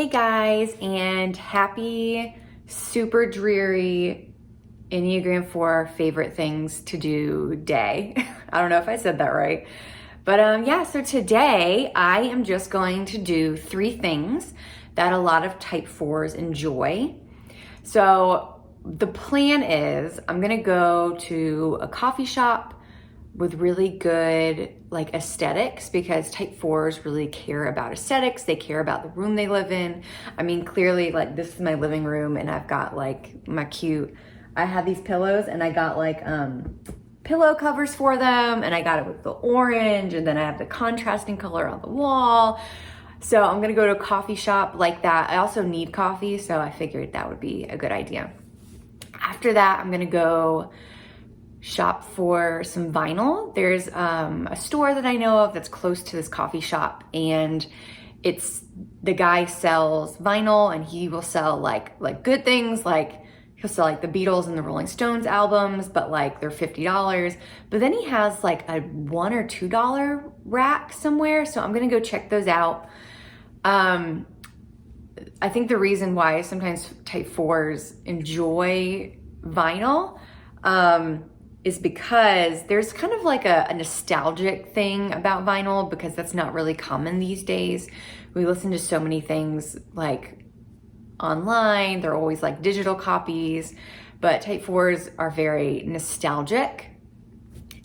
Hey guys, and happy super dreary Enneagram 4 favorite things to do day. I don't know if I said that right. But yeah, so today I am just going to do 3 things that a lot of type 4s enjoy. So the plan is I'm gonna go to a coffee shop with really good like aesthetics, because type 4s really care about aesthetics. They care about the room they live in. I mean, clearly, like, this is my living room and I've got like I have these pillows and I got like pillow covers for them, and I got it with the orange, and then I have the contrasting color on the wall. So I'm gonna go to a coffee shop like that. I also need coffee, so I figured that would be a good idea. After that, I'm gonna go shop for some vinyl. There's a store that I know of that's close to this coffee shop, and the guy sells vinyl, and he will sell like good things, like he'll sell like the Beatles and the Rolling Stones albums, but like they're $50. But then he has like a $1 or $2 rack somewhere, so I'm gonna go check those out. I think the reason why sometimes type 4s enjoy vinyl is because there's kind of like a nostalgic thing about vinyl, because that's not really common these days. We listen to so many things like online, they're always like digital copies, but type 4s are very nostalgic.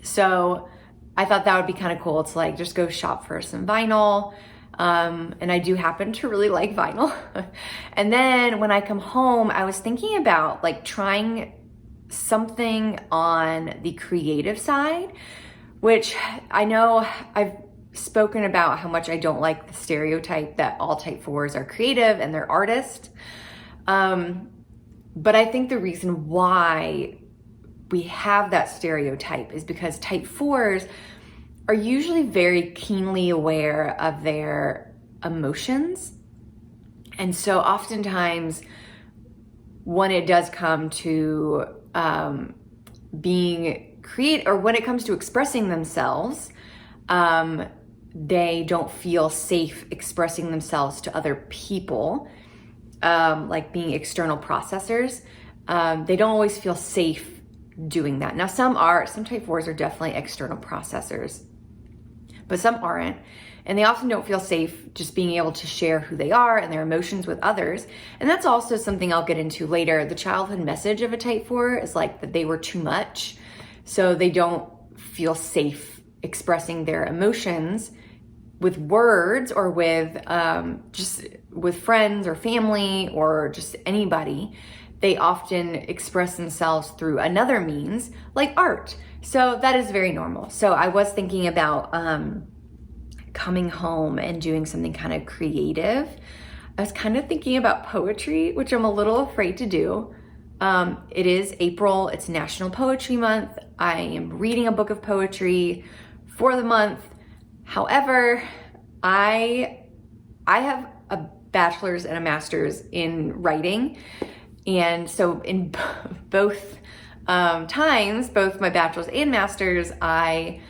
So I thought that would be kind of cool to like just go shop for some vinyl. And I do happen to really like vinyl. And then when I come home, I was thinking about like trying something on the creative side, which I know I've spoken about how much I don't like the stereotype that all type 4s are creative and they're artists. But I think the reason why we have that stereotype is because type 4s are usually very keenly aware of their emotions. And so oftentimes when it does come to being creative, or when it comes to expressing themselves, they don't feel safe expressing themselves to other people, like being external processors. They don't always feel safe doing that. Now some type 4s are definitely external processors, but some aren't. And they often don't feel safe just being able to share who they are and their emotions with others. And that's also something I'll get into later. The childhood message of a type 4 is like that they were too much. So they don't feel safe expressing their emotions with words, or with just with friends or family or just anybody. They often express themselves through another means, like art. So that is very normal. So I was thinking about coming home and doing something kind of creative. I was kind of thinking about poetry, which I'm a little afraid to do. It is April, it's National Poetry Month. I am reading a book of poetry for the month. However, I have a bachelor's and a master's in writing. And so in both times, both my bachelor's and master's, I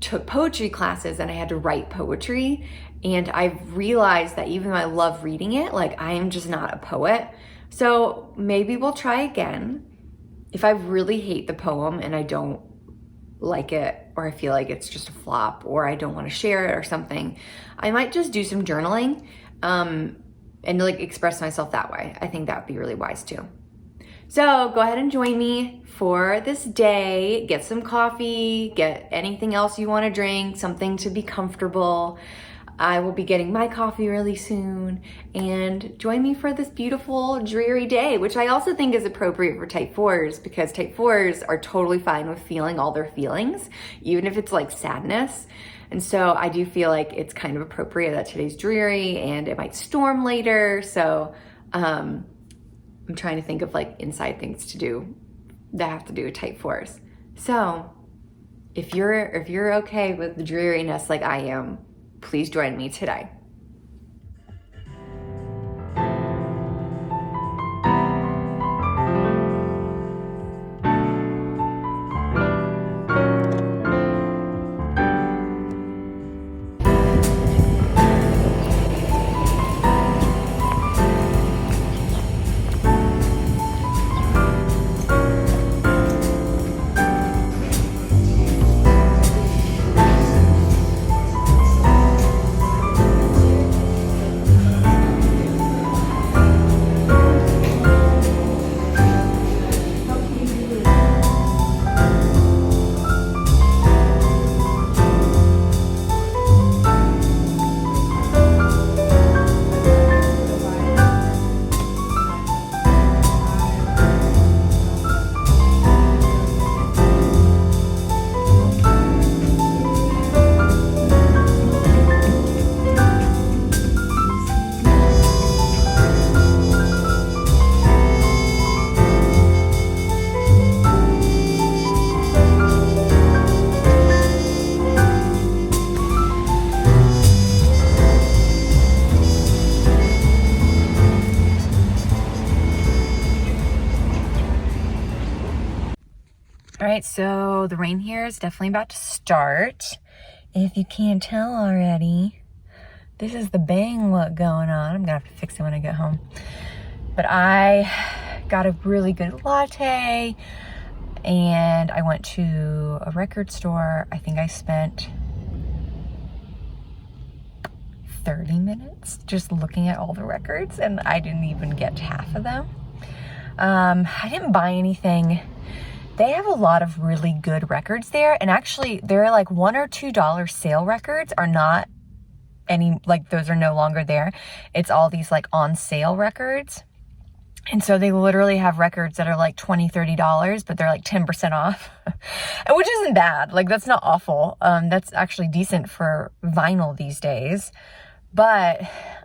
took poetry classes and I had to write poetry. And I've realized that even though I love reading it, like I am just not a poet. So maybe we'll try again. If I really hate the poem and I don't like it, or I feel like it's just a flop, or I don't want to share it or something, I might just do some journaling and like express myself that way. I think that would be really wise too. So go ahead and join me for this day. Get some coffee, get anything else you want to drink, something to be comfortable. I will be getting my coffee really soon, and join me for this beautiful, dreary day, which I also think is appropriate for type 4s, because type 4s are totally fine with feeling all their feelings, even if it's like sadness. And so I do feel like it's kind of appropriate that today's dreary and it might storm later. So I'm trying to think of like inside things to do that have to do with type 4s. So if you're okay with the dreariness like I am, please join me today. right, so the rain here is definitely about to start. If you can't tell already, this is the bang look going on. I'm gonna have to fix it when I get home. But I got a really good latte and I went to a record store. I think I spent 30 minutes just looking at all the records and I didn't even get half of them. I didn't buy anything. They have a lot of really good records there, and actually they're like $1 or $2 sale records are not any, like those are no longer there. It's all these like on sale records. And so they literally have records that are like $20, $30, but they're like 10% off, which isn't bad. Like that's not awful. That's actually decent for vinyl these days. But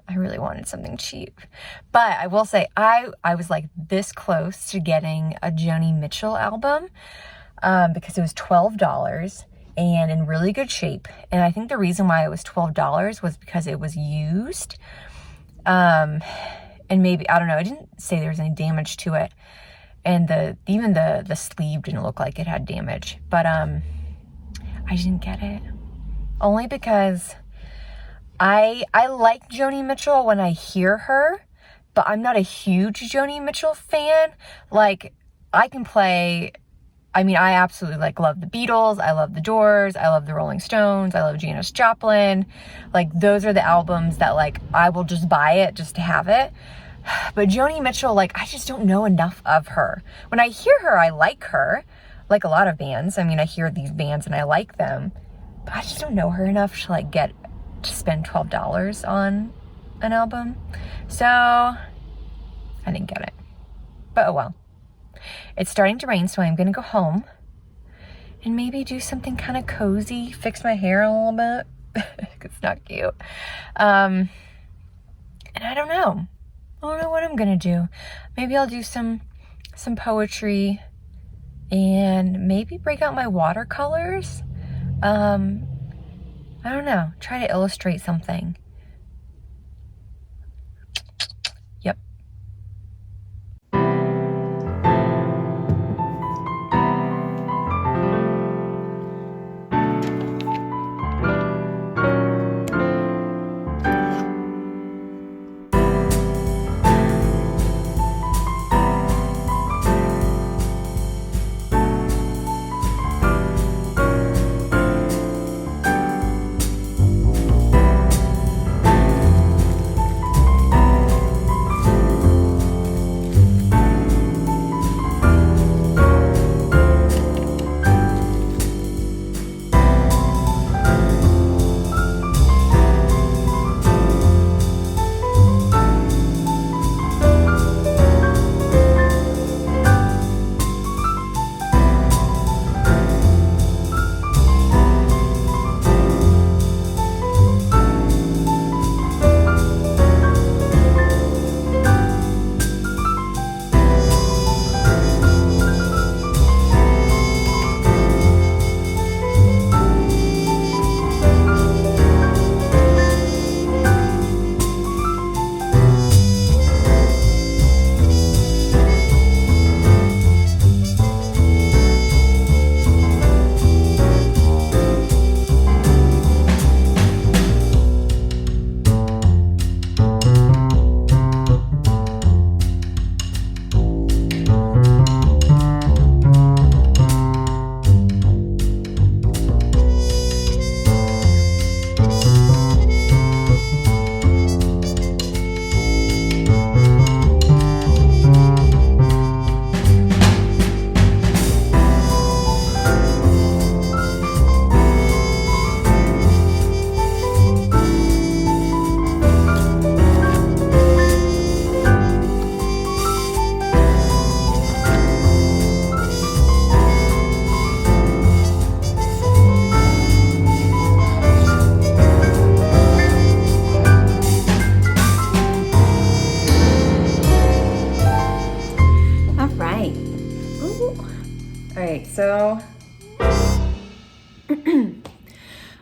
I really wanted something cheap. But I will say, I was like this close to getting a Joni Mitchell album because it was $12 and in really good shape. And I think the reason why it was $12 was because it was used. And maybe, I don't know, it didn't say there was any damage to it. And even the sleeve didn't look like it had damage. But I didn't get it. Only because I like Joni Mitchell when I hear her, but I'm not a huge Joni Mitchell fan. Like, I can play, I mean, I absolutely like love the Beatles, I love the Doors, I love the Rolling Stones, I love Janis Joplin. Like, those are the albums that, like, I will just buy it just to have it. But Joni Mitchell, like, I just don't know enough of her. When I hear her, I like her, like a lot of bands. I mean, I hear these bands and I like them, but I just don't know her enough to, like, to spend $12 on an album. So I didn't get it, but oh well. It's starting to rain, so I'm gonna go home and maybe do something kind of cozy, fix my hair a little bit. It's not cute. And I don't know what I'm gonna do. Maybe I'll do some poetry and maybe break out my watercolors. I don't know, try to illustrate something. Yep.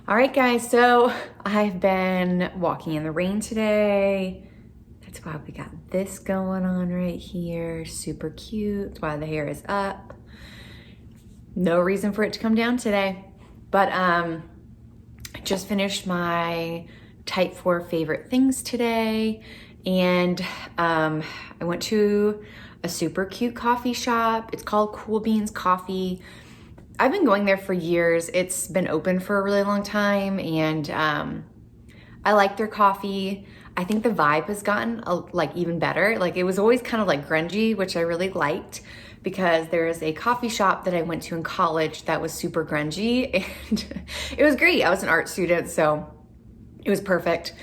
All right, guys, so I've been walking in the rain today. That's why we got this going on right here. Super cute. That's why the hair is up. No reason for it to come down today. But I just finished my Type 4 favorite things today. And I went to a super cute coffee shop. It's called Cool Beans Coffee. I've been going there for years. It's been open for a really long time, and I like their coffee. I think the vibe has gotten like even better. Like, it was always kind of like grungy, which I really liked, because there's a coffee shop that I went to in college that was super grungy, and it was great. I was an art student, so it was perfect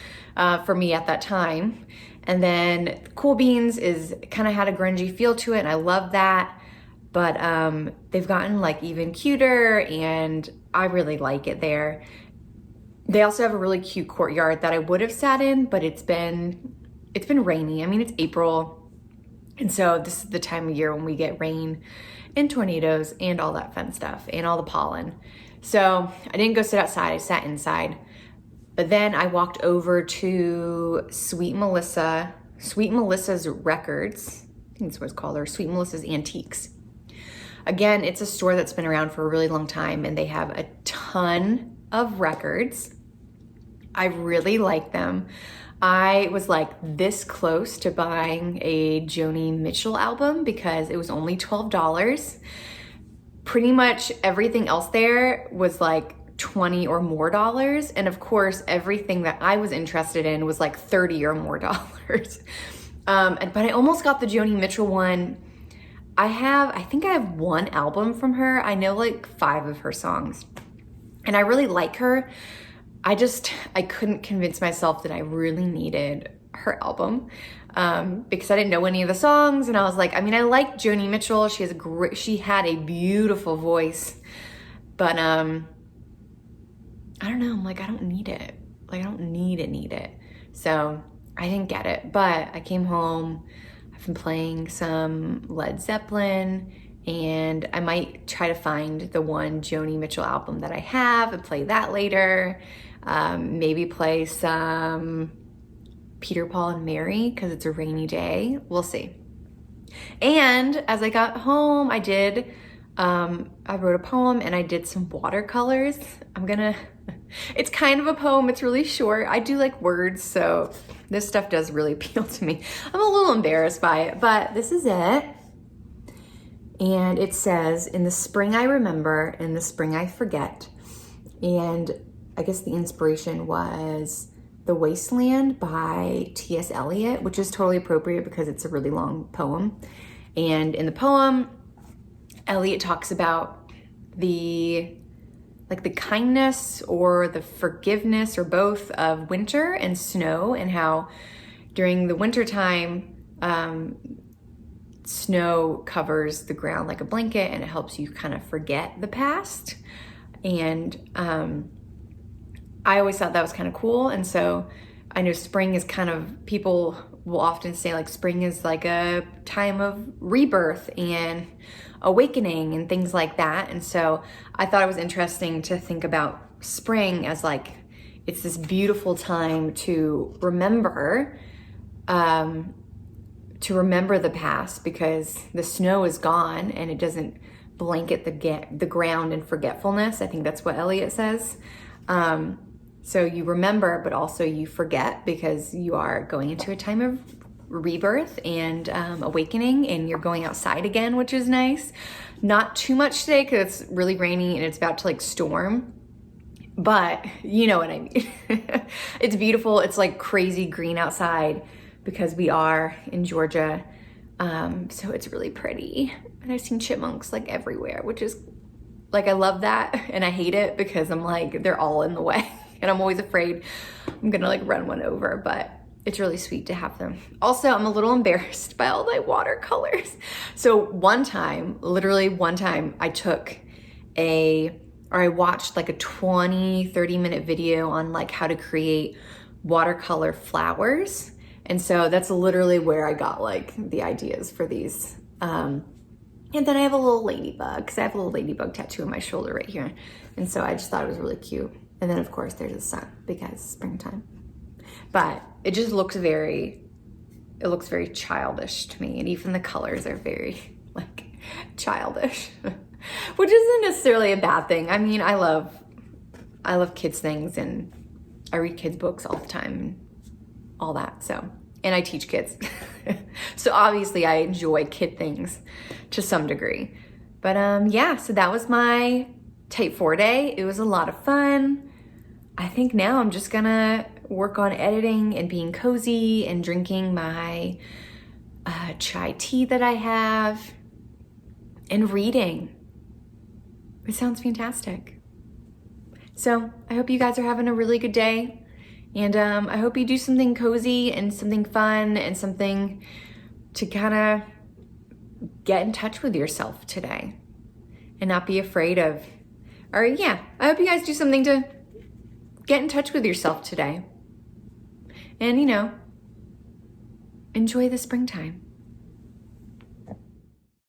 for me at that time. And then Cool Beans is kind of had a grungy feel to it, and I love that. But they've gotten like even cuter, and I really like it there. They also have a really cute courtyard that I would have sat in, but it's been rainy. I mean, it's April, and so this is the time of year when we get rain and tornadoes and all that fun stuff and all the pollen. So I didn't go sit outside, I sat inside. But then I walked over to Sweet Melissa's Records. I think that's what it's called, or Sweet Melissa's Antiques. Again, it's a store that's been around for a really long time, and they have a ton of records. I really like them. I was like this close to buying a Joni Mitchell album because it was only $12. Pretty much everything else there was like $20 or more. And of course, everything that I was interested in was like $30 or more. But I almost got the Joni Mitchell one. I think I have one album from her. I know like 5 of her songs, and I really like her. I couldn't convince myself that I really needed her album because I didn't know any of the songs, and I was like, I mean, I like Joni Mitchell. She had a beautiful voice, but I don't know. I'm like, I don't need it. Like, I don't need it. So I didn't get it, but I came home. I've been playing some Led Zeppelin, and I might try to find the one Joni Mitchell album that I have and play that later. Maybe play some Peter, Paul, and Mary because it's a rainy day. We'll see. And as I got home, I wrote a poem and I did some watercolors. It's kind of a poem. It's really short. I do like words, so this stuff does really appeal to me. I'm a little embarrassed by it, but this is it. And it says, "In the spring I remember, in the spring I forget." And I guess the inspiration was The Wasteland by T.S. Eliot, which is totally appropriate because it's a really long poem. And in the poem, Eliot talks about the kindness or the forgiveness or both of winter and snow, and how during the winter time, snow covers the ground like a blanket, and it helps you kind of forget the past. And I always thought that was kind of cool. And so I know spring is people will often say like spring is like a time of rebirth and awakening and things like that. And so I thought it was interesting to think about spring as like, it's this beautiful time to remember the past, because the snow is gone and it doesn't blanket the ground in forgetfulness. I think that's what Eliot says. So you remember, but also you forget, because you are going into a time of rebirth and awakening, and you're going outside again, which is nice. Not too much today because it's really rainy and it's about to like storm, but you know what I mean. It's beautiful. It's like crazy green outside because we are in Georgia. So it's really pretty. And I've seen chipmunks like everywhere, which is like, I love that. And I hate it because I'm like, they're all in the way. And I'm always afraid I'm gonna like run one over, but it's really sweet to have them. Also, I'm a little embarrassed by all my watercolors. So literally one time I watched like a 20-30 minute video on like how to create watercolor flowers. And so that's literally where I got like the ideas for these. And then I have a little ladybug, because I have a little ladybug tattoo on my shoulder right here. And so I just thought it was really cute. And then of course there's the sun because it's springtime. But it just looks very childish to me. And even the colors are very like childish. Which isn't necessarily a bad thing. I mean, I love kids things, and I read kids books all the time and all that. So, and I teach kids. So obviously I enjoy kid things to some degree. But yeah, so that was my Type 4 day. It was a lot of fun. I think now I'm just gonna work on editing and being cozy and drinking my chai tea that I have and reading. It sounds fantastic. So I hope you guys are having a really good day. And I hope you do something cozy and something fun and something to kind of get in touch with yourself today and not be afraid of, or yeah, I hope you guys do something to get in touch with yourself today. And, you know, enjoy the springtime.